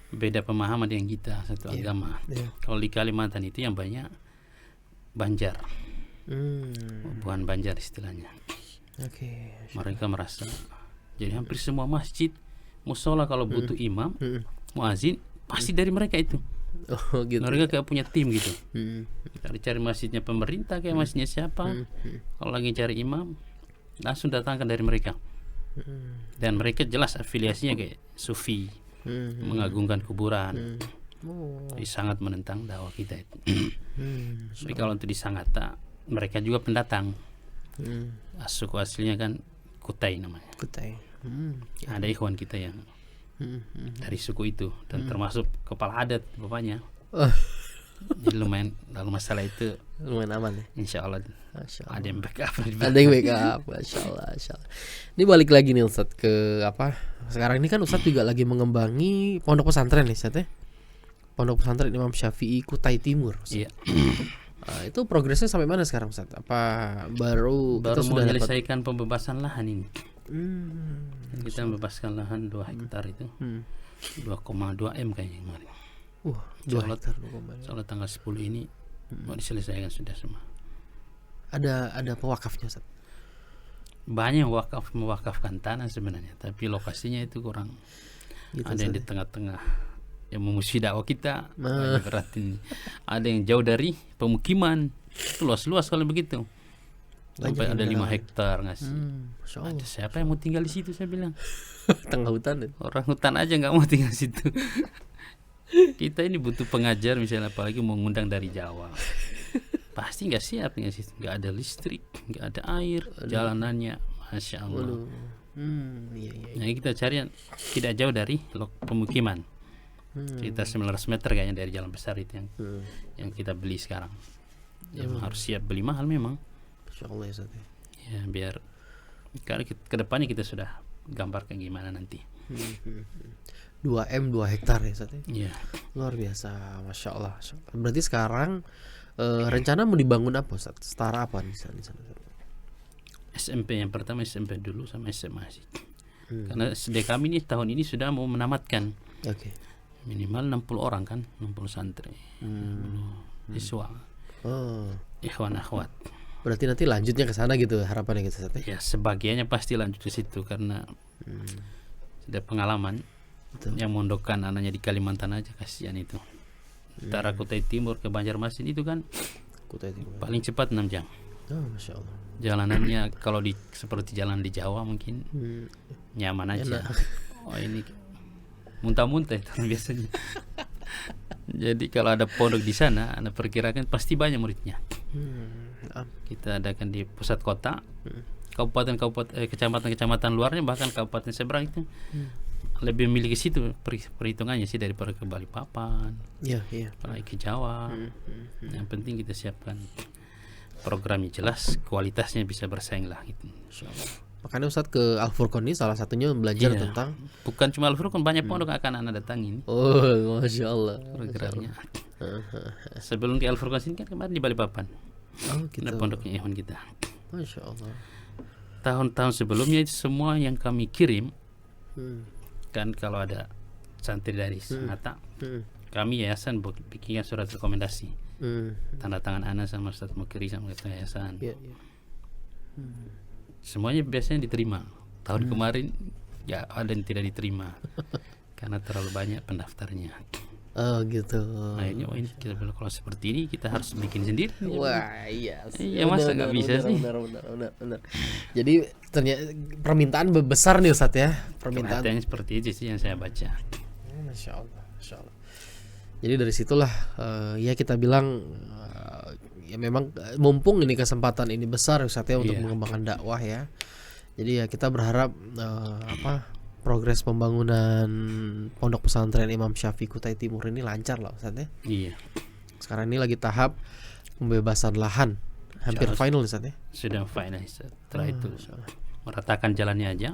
beda pemahaman dengan kita satu agama. Kalau di Kalimantan itu yang banyak Banjar, bukan Banjar istilahnya. Oke. Mereka merasa jadi hampir semua masjid, musola kalau butuh imam, muazin pasti dari mereka itu. Oh gitu. Mereka kayak punya tim gitu. Cari masjidnya pemerintah kayak masjidnya siapa. Kalau lagi cari imam, langsung datangkan dari mereka. Dan mereka jelas afiliasinya kayak sufi, mengagungkan kuburan. Jadi sangat menentang dakwah kita itu. Tapi kalau untuk di Sangatta, mereka juga pendatang. Suku aslinya kan Kutai namanya. Kutai. Ada ikhwan kita yang dari suku itu, dan termasuk kepala adat bapaknya. Jadi lumayan, lalu masalah itu Lumayan aman ya. insya Allah Masya Allah. ada yang backup. Ada yang backup, Masya Allah, Masya Allah. Ini balik lagi nih Ustadz ke apa? Sekarang ini kan Ustadz juga lagi mengembangi pondok pesantren nih Ustadz ya. Pondok pesantren Imam Syafi'i Kutai Timur Ustadz. Iya. Nah, itu progresnya sampai mana sekarang Ustadz? Apa baru kita Baru mau sudah dapat? menyelesaikan pembebasan lahan ini. Kita membebaskan lahan 2 hektar itu 2,2 M kayaknya kemarin. 2 hektar. Soalnya tanggal 10 ini mau diselesaikan sudah semua. Ada pewakafnya Ustadz? Banyak yang mewakafkan tanah sebenarnya, tapi lokasinya itu kurang. Gitu, Ada yang di tengah-tengah yang memusuhi dakwah kita, banyak berat ini. Ada yang jauh dari pemukiman, itu luas-luas kalau begitu. Sampai ada 5 hektar ngasih. Masya Allah. Ada siapa yang mau tinggal di situ, saya bilang. Tengah hutan ya? Orang hutan aja nggak mau tinggal di situ. Kita ini butuh pengajar misalnya, apalagi mau ngundang dari Jawa. Pasti nggak siap tinggal di situ. Nggak ada listrik, nggak ada air, jalanannya, masya Allah. Iya. Nah, kita cari yang tidak jauh dari pemukiman. Sekitar 900 meter kayaknya dari jalan besar itu yang kita beli sekarang. Ya harus siap beli mahal memang. Masya Allah ya Ustadz. Ya biar karena kedepannya kita sudah gambarkan gimana nanti. 2M 2 hektar ya Ustadz. Iya. Luar biasa, Masya Allah. Berarti sekarang rencana mau dibangun apa Ustadz? Setara apa di sana? SMP yang pertama, SMP dulu sama SMA sih. Karena SD kami ini tahun ini sudah mau menamatkan. Oke. Minimal 60 orang kan, 60 santri. Siswa. Oh. Ikhwan akhwat. Berarti nanti lanjutnya ke sana gitu harapannya gitu Ustadz. Ya sebagiannya pasti lanjut ke situ karena sudah pengalaman. Yang mondokkan anaknya di Kalimantan aja kasihan itu. Antara Kutai Timur ke Banjarmasin itu kan Kutai Timur. Paling cepat 6 jam. Oh, Masya Allah. Jalanannya kalau seperti jalan di Jawa mungkin nyaman aja. Oh ini muntah-muntah itu biasanya. Jadi kalau ada pondok di sana, Anda perkirakan pasti banyak muridnya. Kita adakan di pusat kota, kecamatan-kecamatan luarnya, bahkan kabupaten seberang itu lebih milih ke situ perhitungannya sih daripada ke Balikpapan, apalagi ke Jawa. Yang penting kita siapkan programnya jelas, kualitasnya bisa bersaing lah gitu. Makanya Ustadz ke Al-Furqan ini salah satunya belajar tentang, bukan cuma Al-Furqan, banyak pondok akan Anda datangin. Oh, Masya Allah. Programnya. Sebelum di Al-Furqan sini kan kemarin di Balikpapan. Oh, gitu. Ada pondoknya Ikhwan kita. Masya Allah. Tahun-tahun sebelumnya itu semua yang kami kirim, kan kalau ada santri dari Sanata, kami yayasan bikinkan surat rekomendasi, tanda tangan Anas sama Ustadz Mukri sama ketua yayasan. Semuanya biasanya diterima. Tahun kemarin ya ada yang tidak diterima karena terlalu banyak pendaftarnya. Oh gitu. Akhirnya ini kita bilang kalau seperti ini kita harus bikin sendiri. Wah iya. Iya masa nggak bisa sih. Benar. Jadi ternyata permintaan besar nih Ustadz ya. Permintaan seperti itu sih yang saya baca. Masya Allah. Jadi dari situlah ya kita bilang ya memang mumpung ini kesempatan ini besar Ustadz ya untuk mengembangkan dakwah ya. Jadi ya kita berharap progres pembangunan pondok pesantren Imam Syafi'i Kutai Timur ini lancar lah Ustadz ya. Iya. Sekarang ini lagi tahap pembebasan lahan, hampir final Ustadz ya. Sudah final. Setelah itu meratakan jalannya aja,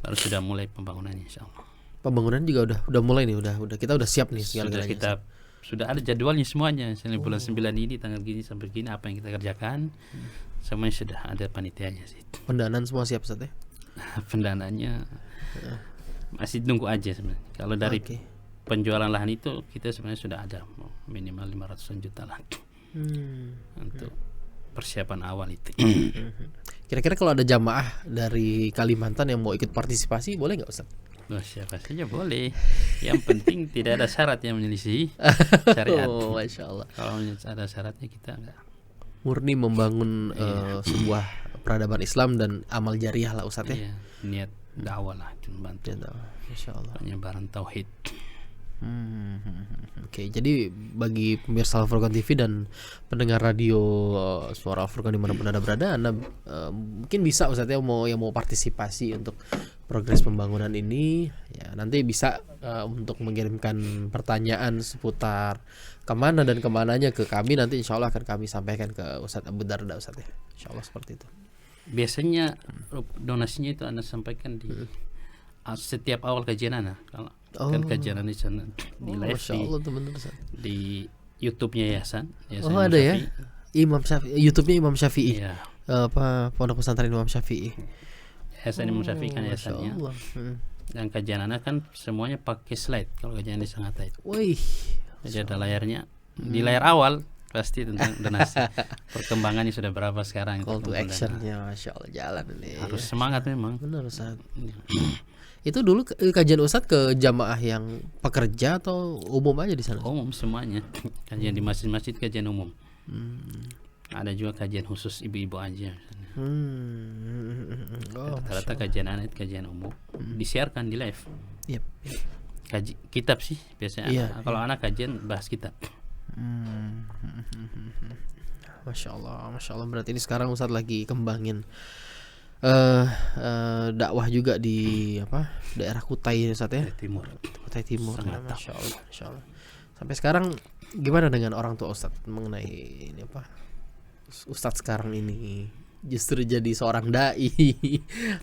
baru sudah mulai pembangunannya insyaallah. Pembangunan juga udah mulai nih, udah kita udah siap nih segala-galanya. Sudah ada jadwalnya semuanya. Misalnya bulan 9 ini tanggal gini sampai gini apa yang kita kerjakan. Semuanya sudah ada panitianya sih. Pendanaan semua siap Ustadz ya. Pendanaannya masih nunggu aja sebenarnya. Kalau dari penjualan lahan itu kita sebenarnya sudah ada minimal 500 juta lah untuk persiapan awal itu. Kira-kira kalau ada jamaah dari Kalimantan yang mau ikut partisipasi boleh nggak Ustadz? Siapa saja boleh. Yang penting tidak ada syarat yang menyelisihi syariat. Oh, Masya Allah. Kalau ada syaratnya kita enggak. Murni membangun sebuah peradaban Islam dan amal jariah lah Ustadz ya. Niat dakwah lah itu membantu. Masya Allah. Penyebaran tauhid. Oke, jadi bagi pemirsa Al-Furqan TV dan pendengar radio Suara Al-Furqan dimanapun Anda berada, Anda mungkin bisa Ustadz ya mau partisipasi untuk progres pembangunan ini ya, nanti bisa untuk mengirimkan pertanyaan seputar kemana dan kemananya ke kami, nanti insya Allah akan kami sampaikan ke Ustadz Abu Darda Ustadz ya, insya Allah seperti itu. Biasanya donasinya itu Anda sampaikan di setiap awal kajian Anda. Kalau kan kajian Anda di live di YouTube-nya yayasan ada Syafi'i. Ya Imam Syafi'i, YouTube-nya Imam Syafi'i. Iya. Pondok pesantren Imam Syafi'i. Yayasan Imam Syafi'i kan yayasannya. Dan kajian Anda kan semuanya pakai slide kalau kajian di Sangatta itu. Wih. Jadi ada layarnya. Di layar awal pasti tentang donasi. Perkembangannya sudah berapa sekarang? Call to action-nya Masya Allah jalan ini. Harus semangat memang. Benar Ustaz. Itu dulu kajian Ustadz ke jamaah yang pekerja atau umum aja di sana? Umum semuanya. Kajian di masjid-masjid kajian umum. Ada juga kajian khusus ibu-ibu aja. Rata-rata kajian anak kajian umum disiarkan di live. Kitab sih biasanya. Kalau anak kajian bahas kitab. Masya Allah. Berarti ini sekarang Ustadz lagi kembangin dakwah juga di daerah Kutai Ustaz ya. Kutai Timur. Masya Allah. Sampai sekarang gimana dengan orang tua Ustaz mengenai ini Ustaz sekarang ini justru jadi seorang dai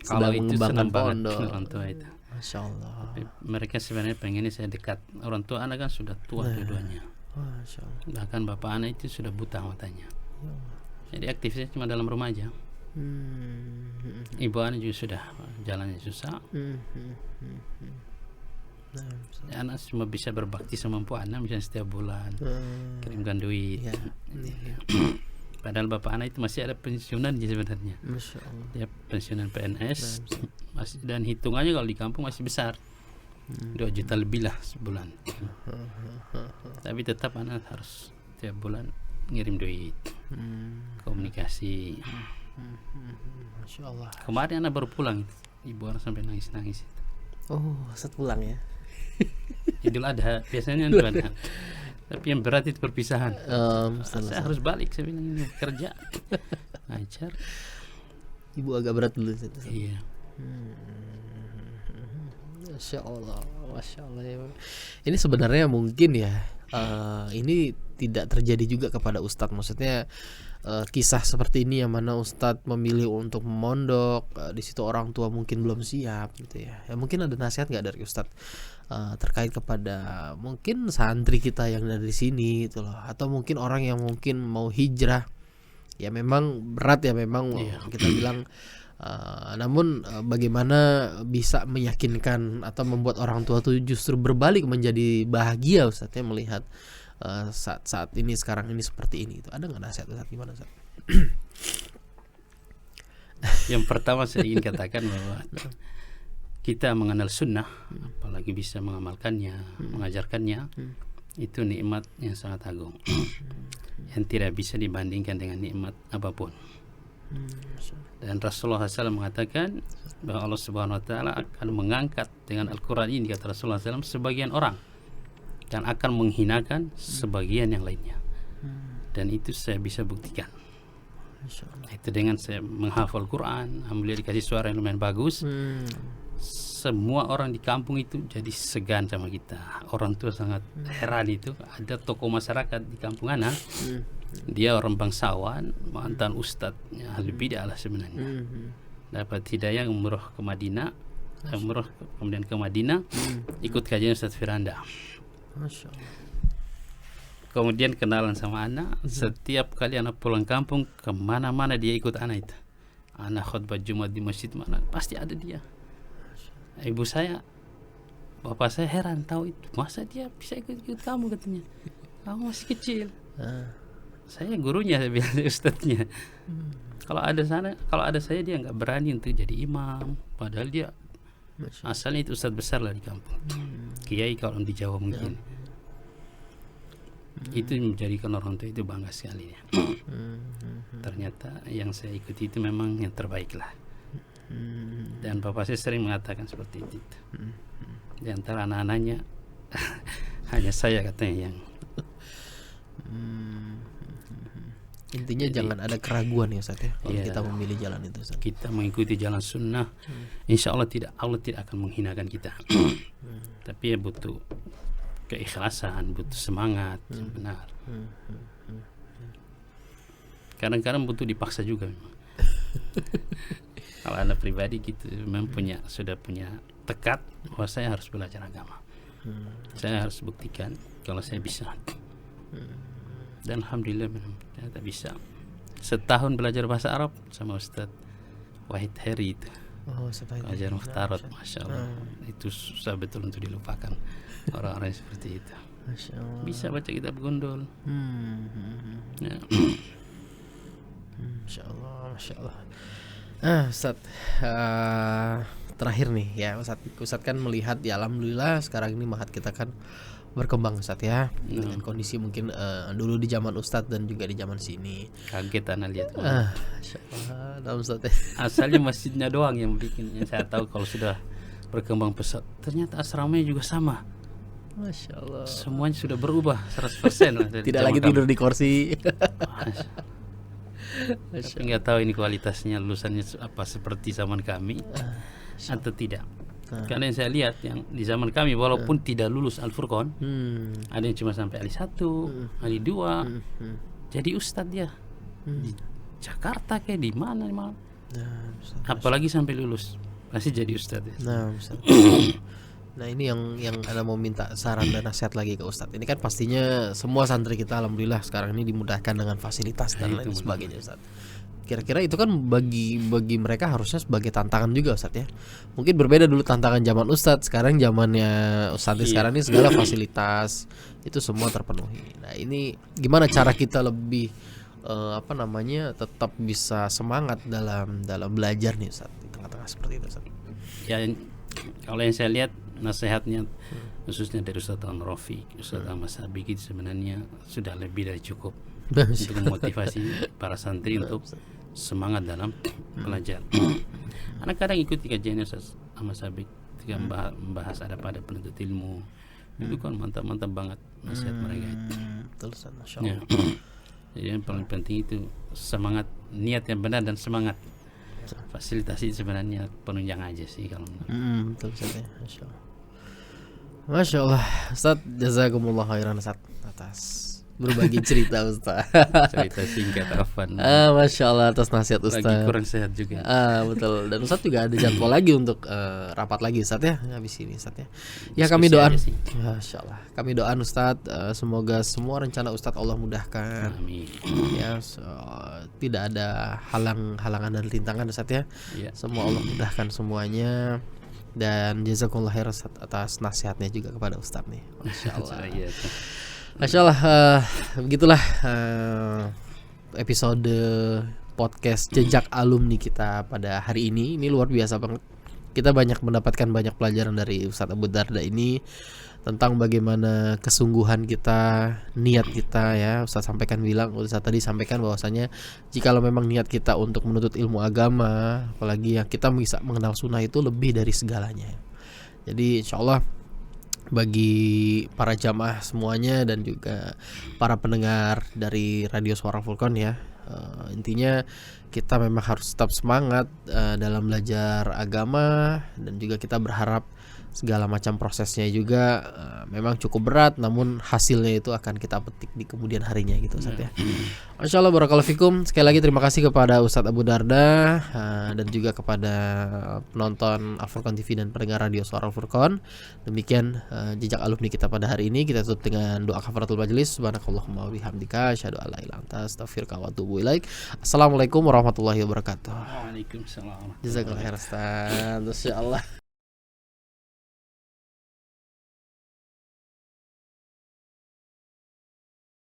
sedang mengembangkan pondok. Orang tua itu. Masya Allah. Tapi mereka sebenarnya pengennya saya dekat. Orang tua anak kan sudah tua dua-duanya. Masya Allah. Bahkan bapak anak itu sudah buta matanya. Jadi aktifnya cuma dalam rumah aja. Ibu anak juga sudah jalannya susah. Anak cuma bisa berbakti semampu anak, misalnya setiap bulan kirimkan duit. Padahal bapak anak itu masih ada pensiunan sebenarnya. Dia pensiunan PNS dan hitungannya kalau di kampung masih besar, 2 juta lebih lah sebulan. Tapi tetap anak harus setiap bulan ngirim duit, komunikasi. Masya Allah. Kemarin anak baru pulang, ibu anak sampai nangis-nangis. Oh, Ustadz pulang ya? Idul Adha biasanya Idul Adha. Tapi yang berat itu perpisahan. Saya harus balik, saya bilang ini kerja. Ajar. Ibu agak berat dulu. Iya. Masya Allah, Masya Allah ya. Ini sebenarnya mungkin ya, ini tidak terjadi juga kepada Ustadz. Maksudnya kisah seperti ini yang mana Ustadz memilih untuk memondok, di situ orang tua mungkin belum siap gitu ya. Ya mungkin ada nasihat nggak dari Ustadz terkait kepada mungkin santri kita yang dari sini gitu loh, atau mungkin orang yang mungkin mau hijrah, ya memang berat ya memang kita bilang. Namun bagaimana bisa meyakinkan atau membuat orang tua itu justru berbalik menjadi bahagia Ustadz ya, melihat saat ini sekarang ini seperti ini itu. Ada nggak nasihat Ustadz, gimana Ustadz? Yang pertama saya ingin katakan bahwa kita mengenal sunnah, apalagi bisa mengamalkannya, mengajarkannya, itu nikmat yang sangat agung, yang tidak bisa dibandingkan dengan nikmat apapun. Dan Rasulullah SAW mengatakan bahwa Allah Subhanahu Wa Taala akan mengangkat dengan Al-Quran ini, kata Rasulullah SAW, sebagian orang dan akan menghinakan sebagian yang lainnya. Dan itu saya bisa buktikan. Itu dengan saya menghafal Quran, alhamdulillah dikasih suara yang lumayan bagus. Semua orang di kampung itu jadi segan sama kita. Orang tua sangat heran itu. Ada tokoh masyarakat di kampung anak, dia orang bangsawan, mantan ustadznya ahli bidah lah sebenarnya. Dapat hidayah umroh ke Madinah, umroh kemudian ke Madinah, ikut kajian Ustadz Firanda. Masya Allah. Kemudian kenalan sama anak. Setiap kali anak pulang kampung, kemana-mana dia ikut anak itu. Anak khutbah Jumat di masjid mana, pasti ada dia. Ibu saya, bapak saya heran tahu itu, masa dia bisa ikut kamu, katanya. Kamu masih kecil. Saya gurunya, saya bilang ustadznya. Kalau ada saya dia nggak berani untuk jadi imam, padahal dia asalnya itu ustadz besar lah di kampung. Kiai kalau di Jawa mungkin. Itu menjadikan orang tua itu bangga sekali ya. Ternyata yang saya ikuti itu memang yang terbaik lah. Dan bapak saya sering mengatakan seperti itu. Di antara anak-anaknya hanya saya katanya yang intinya jadi, jangan ada keraguan ya Ustaz ya, kalau kita memilih jalan itu Ustaz. Kita mengikuti jalan sunnah, insya Allah Allah tidak akan menghinakan kita. Tapi ya butuh keikhlasan, butuh semangat, benar. Kadang-kadang butuh dipaksa juga memang. Kalau anak pribadi gitu memang sudah punya tekad bahwa saya harus belajar agama. Saya harus buktikan kalau saya bisa. Dan alhamdulillah ternyata bisa. Setahun belajar bahasa Arab sama Ustadz Wahid Heri itu. Ajar Mukhtarat, Masya Allah. Itu susah betul untuk dilupakan orang-orang seperti itu. Masya Allah. Bisa baca kitab Gondol. Ya. Masya Allah, Masya Allah. Ustaz, terakhir nih ya Ustaz kan melihat ya alhamdulillah sekarang ini mahat kita kan berkembang Ustaz ya, dengan kondisi mungkin dulu di zaman Ustaz dan juga di zaman sini. Kaget anak lihat. Masya Allah, Ustaz ya. Asalnya masjidnya doang yang bikin, yang saya tahu kalau sudah berkembang pesat. Ternyata asramanya juga sama. Masya Allah. Semuanya sudah berubah 100% lah. Tidak lagi tidur di kursi. Tapi nggak tahu ini kualitasnya lulusannya apa seperti zaman kami atau tidak. Karena yang saya lihat yang di zaman kami walaupun tidak lulus Al-Furqan, ada yang cuma sampai Ali1, Ali2, jadi ustadz dia di Jakarta kayak di mana. Apalagi sampai lulus pasti jadi ustadz ya. Nah ini yang Anda mau minta saran dan nasihat lagi ke Ustadz. Ini kan pastinya semua santri kita alhamdulillah sekarang ini dimudahkan dengan fasilitas dan lain sebagainya Ustadz. Kira-kira itu kan bagi mereka harusnya sebagai tantangan juga Ustadz ya. Mungkin berbeda dulu tantangan zaman Ustadz, sekarang zamannya Ustadz sekarang ini segala fasilitas itu semua terpenuhi. Nah ini gimana cara kita lebih tetap bisa semangat dalam belajar nih Ustadz di tengah-tengah seperti itu Ustadz. Ya kalau yang saya lihat nasihatnya khususnya dari Ustadz Al-Rafiq, Ustadz Ahmad Sabik itu sebenarnya sudah lebih dari cukup. untuk memotivasi para santri untuk semangat dalam belajar. Anak kadang ikuti kajiannya sama Sabik ketika membahas ada pada penuntut ilmu, itu kan mantap banget nasihat mereka itu. Betul, Masya Ya. Allah. Jadi yang paling penting itu semangat, niat yang benar dan semangat. Fasilitasi sebenarnya penunjang aja sih kalau menurut. Betul Ustaz ya. Masya Allah. Masya Allah, Ustaz, jazakumullah khairan Ustaz atas berbagi cerita Ustaz. Cerita singkat Afan. Masya Allah atas nasihat Ustaz. Lagi kurang sehat juga. Betul. Dan Ustaz juga ada jadwal lagi untuk rapat lagi Ustaz ya, habis ini Ustaz ya. Ya Diskusi kami doakan. aja sih. Masya Allah. Kami doakan Ustaz, semoga semua rencana Ustaz Allah mudahkan. Amin. Ya, tidak ada halangan dan rintangan Ustaz ya. Ya. Semua Allah mudahkan semuanya. Dan jazakumullah khairan Ustaz atas nasihatnya juga kepada Ustaz nih. Masya Allah. Iya, tuh. Masya Allah, begitulah episode podcast Jejak Alumni kita pada hari ini. Ini luar biasa banget. Kita mendapatkan banyak pelajaran dari Ustadz Abu Darda ini tentang bagaimana kesungguhan kita, niat kita ya. Ustadz tadi sampaikan bahwasanya jikalau memang niat kita untuk menuntut ilmu agama, apalagi yang kita bisa mengenal sunnah itu lebih dari segalanya. Jadi insya Allah bagi para jamaah semuanya dan juga para pendengar dari Radio Suara Furqan ya, intinya kita memang harus tetap semangat dalam belajar agama, dan juga kita berharap segala macam prosesnya juga memang cukup berat, namun hasilnya itu akan kita petik di kemudian harinya gitu Ustaz ya. Masya Allah, barakallahu fikum. Sekali lagi terima kasih kepada Ustadz Abu Darda dan juga kepada penonton Al-Furqan TV dan pendengar Radio Suara Al-Furqan. Demikian jejak alumni kita pada hari ini. Kita tutup dengan doa kafaratul majelis. Subhanakallahumma wa bihamdika asyhadu an la ilaha illa anta astaghfiruka wa atubu ilaik. Assalamualaikum warahmatullahi wabarakatuh. Waalaikumsalam. Jazakallahu khairan Ustaz. Masya Allah.